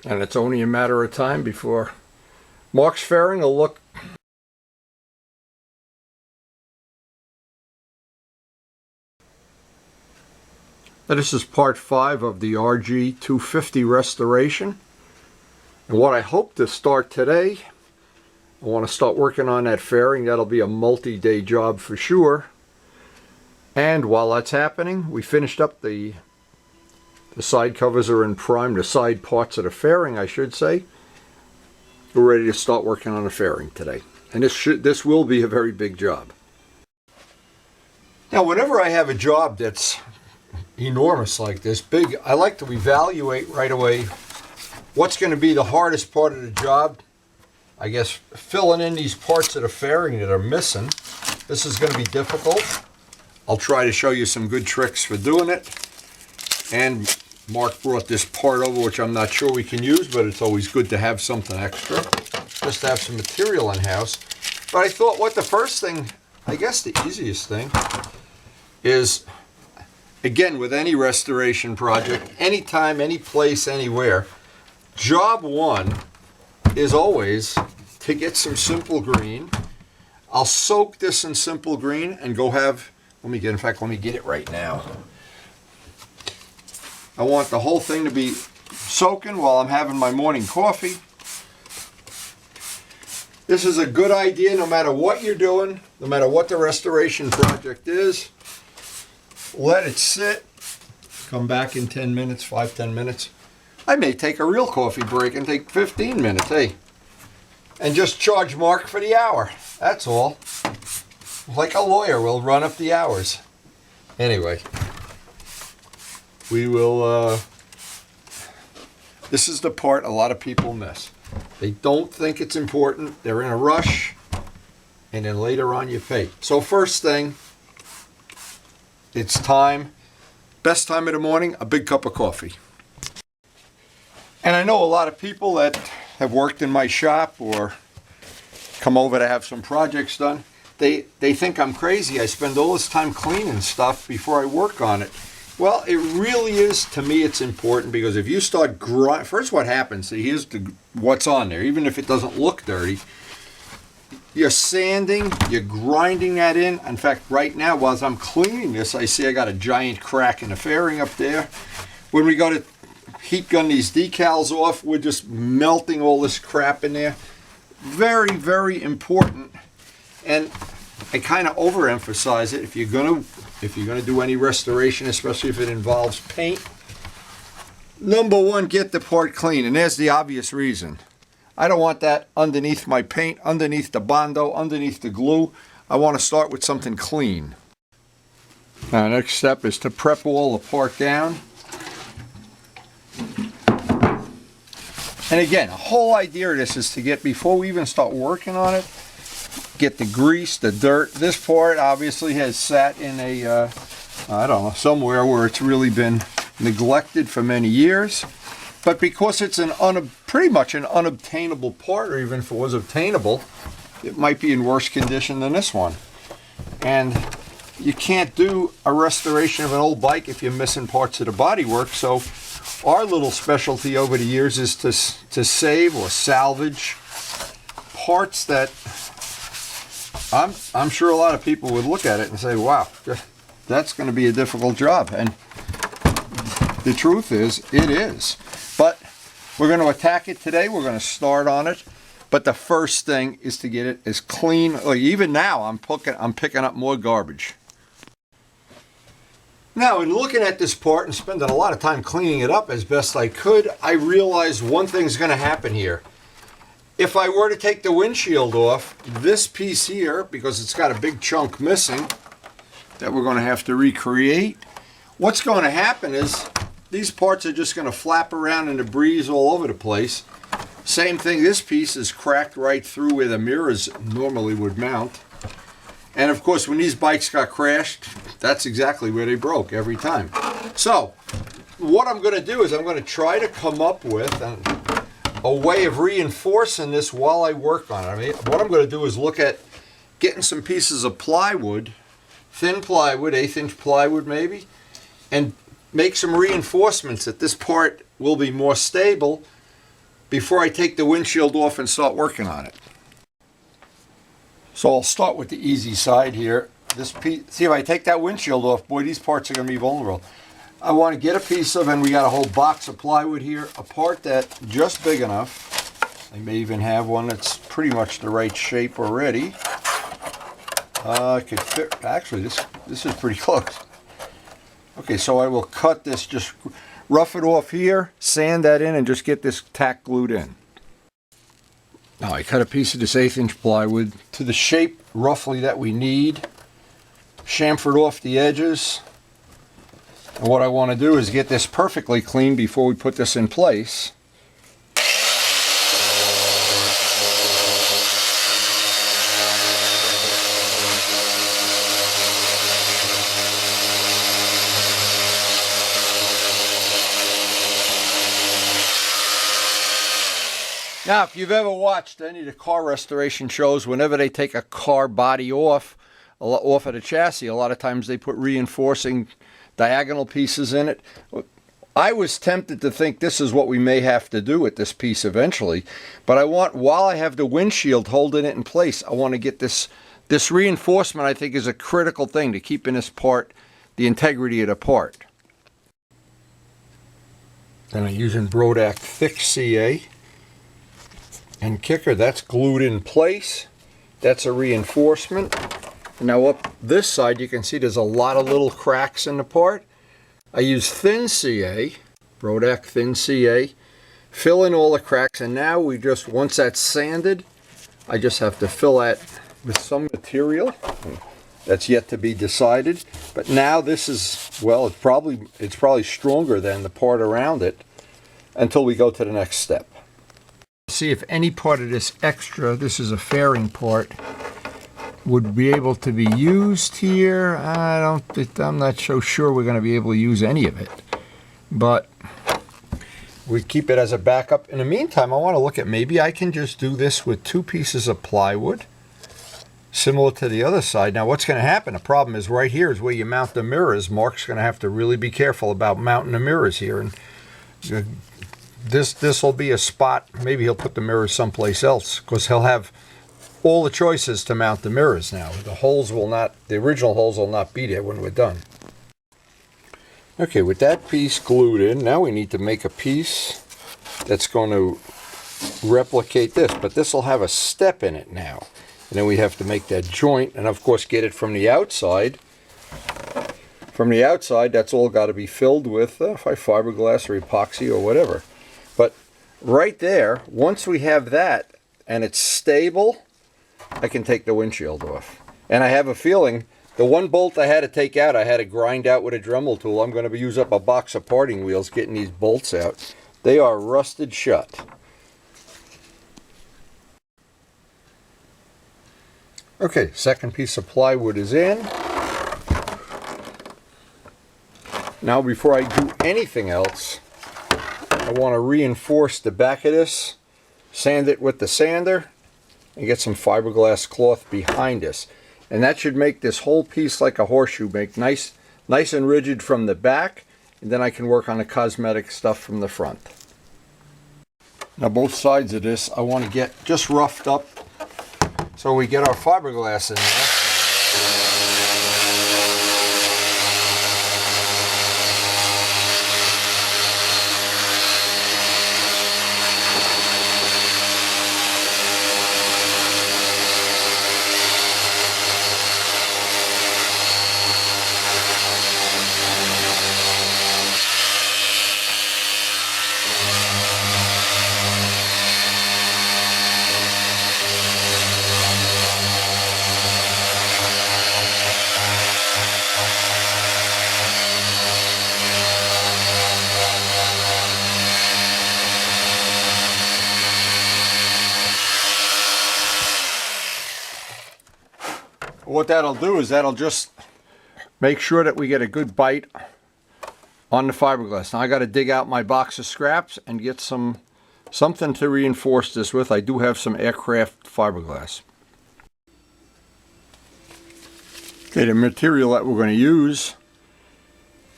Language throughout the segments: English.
And it's only a matter of time before Mark's fairing will look This is part 5 of the RG250 restoration. And what I hope to start today, I want to start working on that fairing. That'll be a multi-day job for sure. And while that's happening, we finished up the side covers are in prime, the side parts of the fairing I should say. We're ready to start working on the fairing today. And this will be a very big job. Now whenever I have a job that's enormous like this, big, I like to evaluate right away what's going to be the hardest part of the job. I guess filling in these parts of the fairing that are missing. This is going to be difficult. I'll try to show you some good tricks for doing it. And Mark brought this part over, which I'm not sure we can use, but it's always good to have something extra, just to have some material in house. But I thought, what the first thing, I guess the easiest thing is, again, with any restoration project, anytime, any place, anywhere, job one is always to get some simple green. I'll soak this in simple green and go have, let me get it right now. I want the whole thing to be soaking while I'm having my morning coffee. This is a good idea no matter what you're doing, no matter what the restoration project is. Let it sit, come back in 10 minutes, 5-10 minutes. I may take a real coffee break and take 15 minutes, hey, and just charge Mark for the hour. That's all. Like a lawyer, we'll run up the hours. Anyway, we will, this is the part a lot of people miss. They don't think it's important, they're in a rush, and then later on you pay. So first thing, it's time, best time of the morning, a big cup of coffee. And I know a lot of people that have worked in my shop or come over to have some projects done, they think I'm crazy. I spend all this time cleaning stuff before I work on it. Well, it really is, to me, it's important, because if you start first what happens, see, here's what's on there, even if it doesn't look dirty. You're sanding, you're grinding that in. In fact, right now, while I'm cleaning this, I see I got a giant crack in the fairing up there. When we go to heat gun these decals off, we're just melting all this crap in there. Very, very important. And I kind of overemphasize it. If you're gonna do any restoration, especially if it involves paint, number one, get the part clean. And there's the obvious reason. I don't want that underneath my paint, underneath the Bondo, underneath the glue. I want to start with something clean. Now, next step is to prep all the part down. And again, the whole idea of this is to get, before we even start working on it, get the grease, the dirt. This part obviously has sat in a, I don't know, somewhere where it's really been neglected for many years. But because it's pretty much an unobtainable part, or even if it was obtainable, it might be in worse condition than this one. And you can't do a restoration of an old bike if you're missing parts of the bodywork. So our little specialty over the years is to save or salvage parts that I'm sure a lot of people would look at it and say, wow, that's going to be a difficult job. And the truth is, it is. But we're going to attack it today. We're going to start on it. But the first thing is to get it as clean. Like even now, I'm picking up more garbage. Now, in looking at this part and spending a lot of time cleaning it up as best I could, I realized one thing's going to happen here. If I were to take the windshield off, this piece here, because it's got a big chunk missing that we're going to have to recreate, what's going to happen is these parts are just going to flap around in the breeze all over the place. Same thing, this piece is cracked right through where the mirrors normally would mount. And of course, when these bikes got crashed, that's exactly where they broke every time. So, what I'm going to do is I'm going to try to come up with a way of reinforcing this while I work on it. I mean, what I'm going to do is look at getting some pieces of plywood, thin plywood, 1/8 inch plywood maybe, and make some reinforcements that this part will be more stable before I take the windshield off and start working on it. So I'll start with the easy side here. This piece, see, if I take that windshield off, boy, these parts are going to be vulnerable. I want to get a piece of, and we got a whole box of plywood here, a part that's just big enough. I may even have one that's pretty much the right shape already. I could fit, actually this is pretty close. Okay, so I will cut this, just rough it off here, sand that in, and just get this tack glued in. Now I cut a piece of this 1/8" plywood to the shape roughly that we need, chamfered off the edges. And what I want to do is get this perfectly clean before we put this in place. Now, if you've ever watched any of the car restoration shows, whenever they take a car body off of the chassis, a lot of times they put reinforcing diagonal pieces in it. I was tempted to think this is what we may have to do with this piece eventually, but I want, while I have the windshield holding it in place, I want to get this reinforcement. I think is a critical thing to keeping this part, the integrity of the part. And I'm using Brodak thick CA. And kicker, that's glued in place. That's a reinforcement. Now up this side, you can see there's a lot of little cracks in the part. I use thin CA, Brodak thin CA, fill in all the cracks, and now we just, once that's sanded, I just have to fill that with some material. That's yet to be decided. But now this is, well, it's probably stronger than the part around it until we go to the next step. See if any part of this extra, this is a fairing part, would be able to be used here. I'm not so sure we're going to be able to use any of it, but we keep it as a backup. In the meantime, I want to look at, maybe I can just do this with 2 pieces of plywood, similar to the other side. Now what's going to happen, the problem is right here is where you mount the mirrors. Mark's going to have to really be careful about mounting the mirrors here, and this will be a spot. Maybe he'll put the mirrors someplace else, because he'll have all the choices to mount the mirrors now. The original holes will not be there when we're done. Okay, with that piece glued in, now we need to make a piece that's going to replicate this, but this will have a step in it now. And then we have to make that joint, and of course get it from the outside. From the outside, that's all got to be filled with fiberglass or epoxy or whatever. But right there, once we have that and it's stable, I can take the windshield off. And I have a feeling the one bolt I had to take out, I had to grind out with a Dremel tool. I'm going to use up a box of parting wheels getting these bolts out. They are rusted shut. Okay, second piece of plywood is in. Now before I do anything else, I want to reinforce the back of this, sand it with the sander, and get some fiberglass cloth behind us. And that should make this whole piece like a horseshoe, make nice and rigid from the back, and then I can work on the cosmetic stuff from the front. Now both sides of this I want to get just roughed up so we get our fiberglass in there. What that'll do is that'll just make sure that we get a good bite on the fiberglass. Now I got to dig out my box of scraps and get something to reinforce this with. I do have some aircraft fiberglass. Okay, the material that we're going to use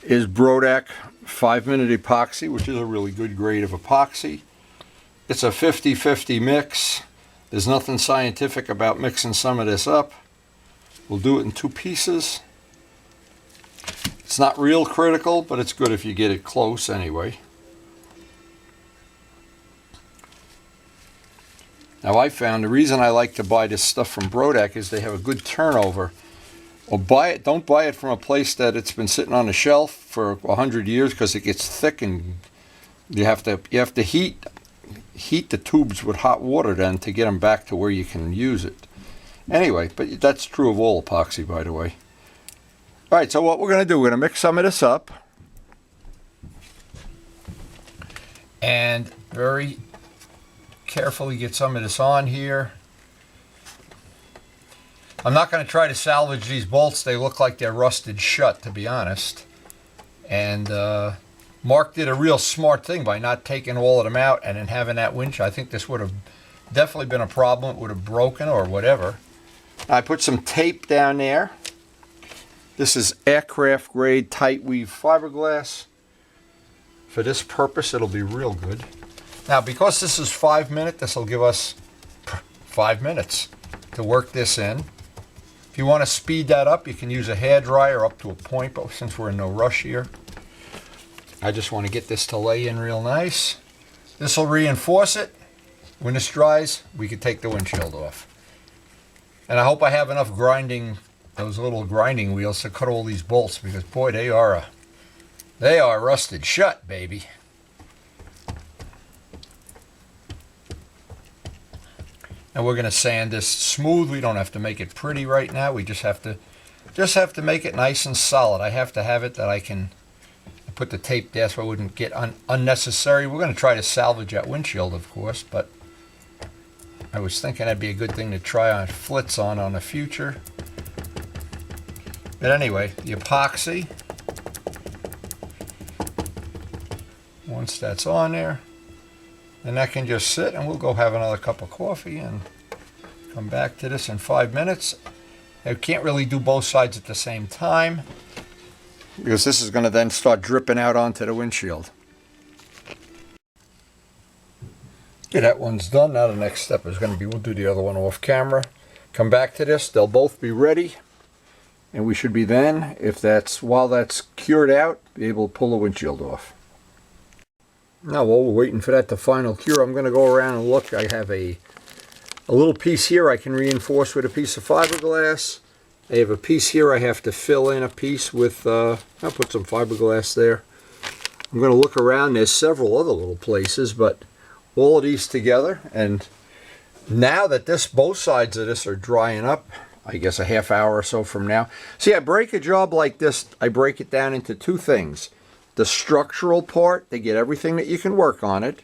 is Brodak 5-minute epoxy, which is a really good grade of epoxy. It's a 50-50 mix. There's nothing scientific about mixing some of this up. We'll do it in 2 pieces. It's not real critical, but it's good if you get it close anyway. Now I found the reason I like to buy this stuff from Brodak is they have a good turnover. Or don't buy it from a place that it's been sitting on the shelf for 100 years, because it gets thick and you have to heat the tubes with hot water then to get them back to where you can use it. Anyway, but that's true of all epoxy, by the way. All right, so what we're going to do, we're going to mix some of this up. And very carefully get some of this on here. I'm not going to try to salvage these bolts. They look like they're rusted shut, to be honest. And Mark did a real smart thing by not taking all of them out and then having that winch. I think this would have definitely been a problem. It would have broken or whatever. I put some tape down there. This is aircraft grade tight weave fiberglass. For this purpose, it'll be real good. Now, because this is 5 minute, this will give us 5 minutes to work this in. If you want to speed that up, you can use a hairdryer up to a point, but since we're in no rush here, I just want to get this to lay in real nice. This will reinforce it. When this dries, we can take the windshield off. And I hope I have enough grinding, those little grinding wheels, to cut all these bolts, because boy, they are rusted shut, baby. And we're going to sand this smooth. We don't have to make it pretty right now. We just have to make it nice and solid. I have to have it that I can put the tape there so I wouldn't get unnecessary. We're going to try to salvage that windshield, of course, but I was thinking that'd be a good thing to try on flits on the future. But anyway, the epoxy, once that's on there, and that can just sit, and we'll go have another cup of coffee and come back to this in 5 minutes. I can't really do both sides at the same time, because this is going to then start dripping out onto the windshield. Okay, that one's done. Now the next step is going to be, we'll do the other one off camera. Come back to this. They'll both be ready. And we should be then, while that's cured out, be able to pull the windshield off. Now while we're waiting for that to final cure, I'm going to go around and look. I have a little piece here I can reinforce with a piece of fiberglass. I have a piece here I have to fill in a piece with, I'll put some fiberglass there. I'm going to look around. There's several other little places, but all of these together. And now that both sides of this are drying up, I guess a half hour or so from now. See, I break a job like this, I break it down into 2 things. The structural part, they get everything that you can work on it,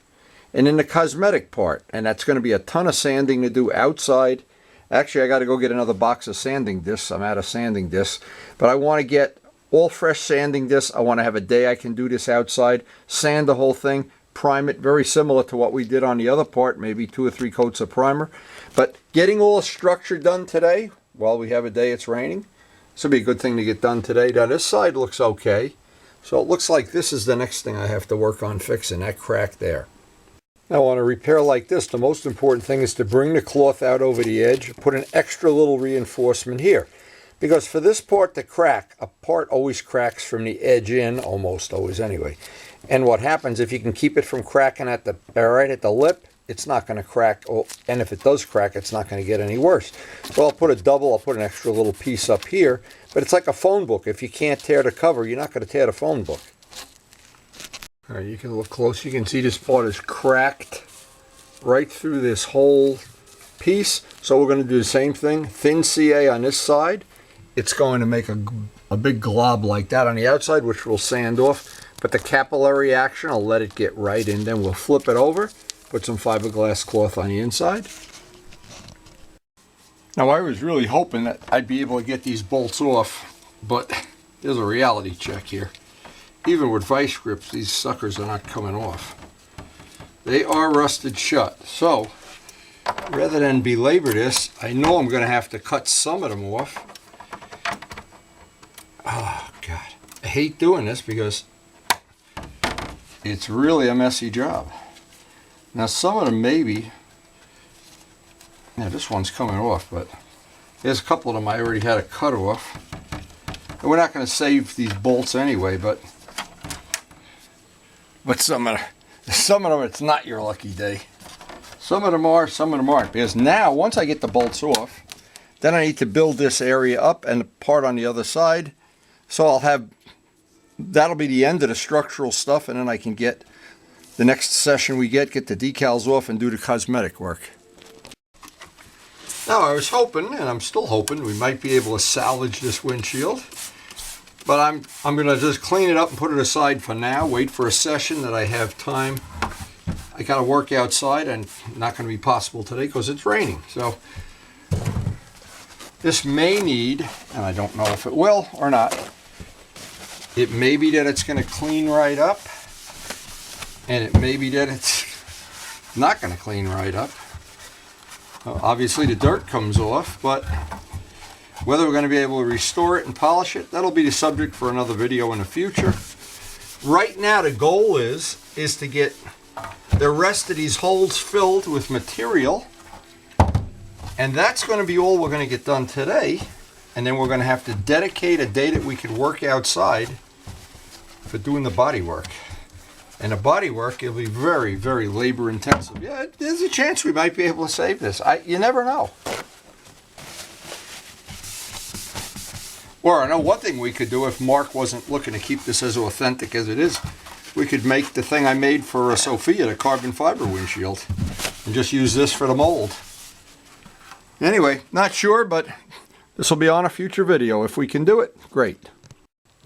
and then the cosmetic part, and that's going to be a ton of sanding to do outside. Actually, I got to go get another box of sanding discs. I'm out of sanding discs, but I want to get all fresh sanding discs. I want to have a day I can do this outside, sand the whole thing, prime it, very similar to what we did on the other part, maybe 2 or 3 coats of primer. But getting all the structure done today, while we have a day it's raining, this will be a good thing to get done today. Now this side looks okay. So it looks like this is the next thing I have to work on fixing, that crack there. Now on a repair like this, the most important thing is to bring the cloth out over the edge, put an extra little reinforcement here. Because for this part to crack, a part always cracks from the edge in, almost always anyway. And what happens, if you can keep it from cracking right at the lip, it's not going to crack, and if it does crack, it's not going to get any worse. So I'll put an extra little piece up here, but it's like a phone book. If you can't tear the cover, you're not going to tear the phone book. All right, you can look close. You can see this part is cracked right through this whole piece. So we're going to do the same thing. Thin CA on this side. It's going to make a big glob like that on the outside, which we'll sand off. But the capillary action, I'll let it get right in. Then we'll flip it over. Put some fiberglass cloth on the inside. Now I was really hoping that I'd be able to get these bolts off, but there's a reality check here. Even with vice grips, these suckers are not coming off. They are rusted shut. So rather than belabor this, I know I'm going to have to cut some of them off. Oh God, I hate doing this because it's really a messy job. Now some of them maybe, yeah, this one's coming off, but there's a couple of them I already had a cut off. And we're not going to save these bolts anyway, but some of them it's not your lucky day. Some of them are, some of them aren't. Because now, once I get the bolts off, then I need to build this area up and the part on the other side. So I'll have, that'll be the end of the structural stuff, and then I can get the next session we get the decals off and do the cosmetic work. Now I was hoping, and I'm still hoping, we might be able to salvage this windshield. But I'm going to just clean it up and put it aside for now, wait for a session that I have time. I got to work outside, and not going to be possible today because it's raining. So this may need, and I don't know if it will or not, it may be that it's going to clean right up, and it may be that it's not going to clean right up. Obviously the dirt comes off, but whether we're going to be able to restore it and polish it, that'll be the subject for another video in the future. Right now the goal is to get the rest of these holes filled with material, and that's going to be all we're going to get done today. And then we're going to have to dedicate a day that we could work outside for doing the body work. And the body work, it'll be very, very labor intensive. Yeah, there's a chance we might be able to save this. You never know. Or I know one thing we could do if Mark wasn't looking to keep this as authentic as it is. We could make the thing I made for Sophia, the carbon fiber windshield, and just use this for the mold. Anyway, not sure, but this will be on a future video. If we can do it, great.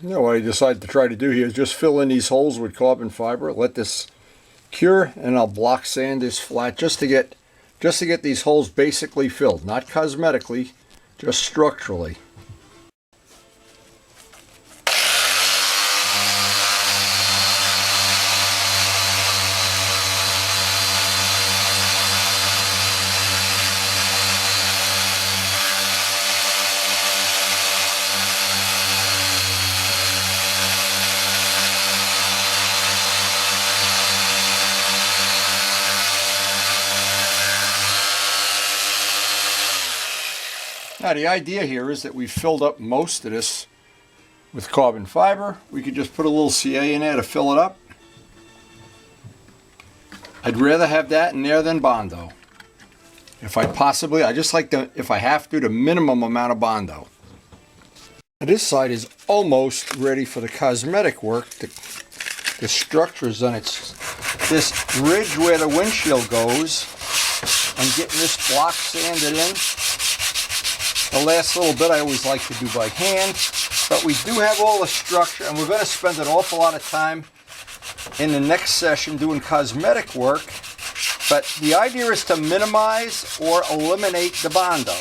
You know what I decided to try to do here is just fill in these holes with carbon fiber, let this cure, and I'll block sand this flat just to get these holes basically filled, not cosmetically, just structurally. Now the idea here is that we've filled up most of this with carbon fiber. We could just put a little CA in there to fill it up. I'd rather have that in there than Bondo. If I possibly, I just like to, if I have to, the minimum amount of Bondo. This side is almost ready for the cosmetic work. The structure's done. It's this ridge where the windshield goes and getting this block sanded in. The last little bit I always like to do by hand, but we do have all the structure, and we're going to spend an awful lot of time in the next session doing cosmetic work. But the idea is to minimize or eliminate the Bondo.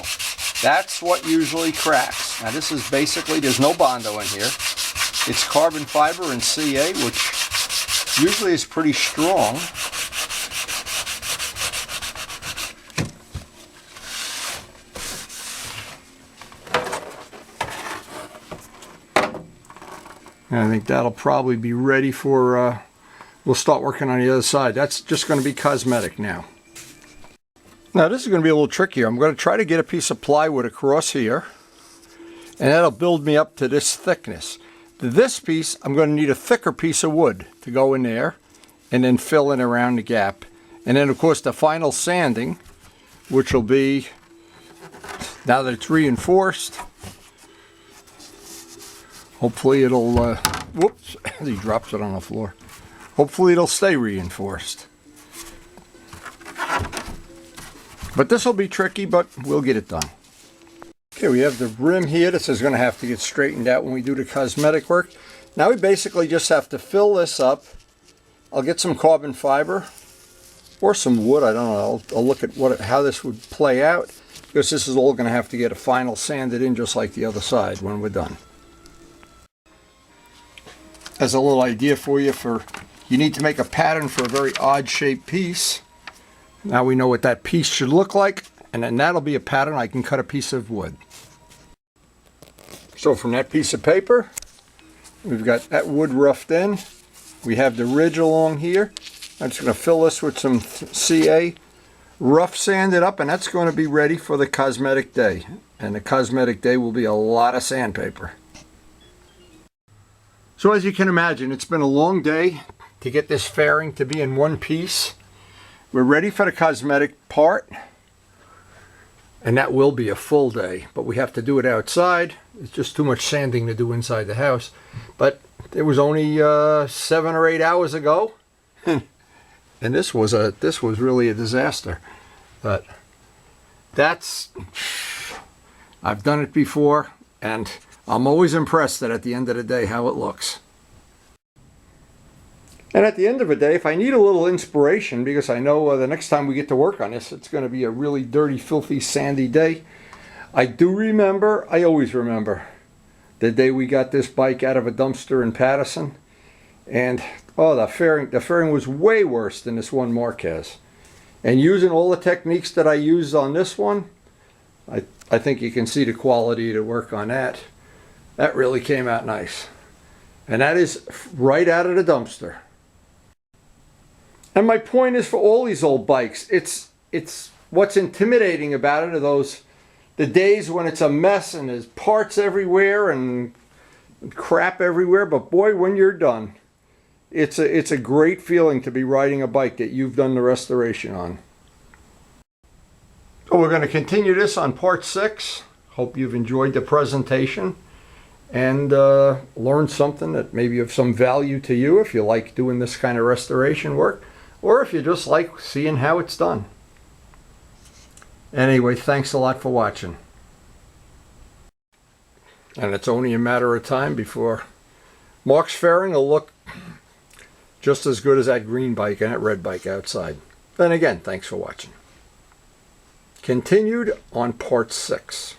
That's what usually cracks. Now this is basically, there's no Bondo in here. It's carbon fiber and CA, which usually is pretty strong. And I think that'll probably be ready for, we'll start working on the other side. That's just going to be cosmetic now. Now this is going to be a little trickier. I'm going to try to get a piece of plywood across here, and that'll build me up to this thickness. This piece, I'm going to need a thicker piece of wood to go in there and then fill in around the gap. And then of course the final sanding, which will be, now that it's reinforced, hopefully it'll, whoops, he drops it on the floor. Hopefully it'll stay reinforced. But this will be tricky, but we'll get it done. Okay, we have the rim here. This is going to have to get straightened out when we do the cosmetic work. Now we basically just have to fill this up. I'll get some carbon fiber or some wood. I don't know. I'll look at how this would play out, because this is all going to have to get a final sanded in just like the other side when we're done. As a little idea for you, you need to make a pattern for a very odd shaped piece. Now we know what that piece should look like, and then that'll be a pattern. I can cut a piece of wood. So from that piece of paper, we've got that wood roughed in. We have the ridge along here. I'm just going to fill this with some CA, rough sand it up, and that's going to be ready for the cosmetic day. And the cosmetic day will be a lot of sandpaper. So as you can imagine, it's been a long day to get this fairing to be in one piece. We're ready for the cosmetic part, and that will be a full day, but we have to do it outside. It's just too much sanding to do inside the house. But it was only 7 or 8 hours ago, and this was really a disaster. But I've done it before, and I'm always impressed that at the end of the day how it looks. And at the end of the day, if I need a little inspiration, because I know the next time we get to work on this, it's going to be a really dirty, filthy, sandy day. I always remember the day we got this bike out of a dumpster in Patterson. And, oh, the fairing was way worse than this one Mark has. And using all the techniques that I used on this one, I think you can see the quality to work on that. That really came out nice. And that is right out of the dumpster. And my point is, for all these old bikes, it's what's intimidating about it are the days when it's a mess and there's parts everywhere and crap everywhere. But boy, when you're done, it's a great feeling to be riding a bike that you've done the restoration on. So we're going to continue this on part 6. Hope you've enjoyed the presentation and learned something that may be of some value to you if you like doing this kind of restoration work, or if you just like seeing how it's done. Anyway, thanks a lot for watching. And it's only a matter of time before Mark's fairing will look just as good as that green bike and that red bike outside. Then again, thanks for watching. Continued on part 6.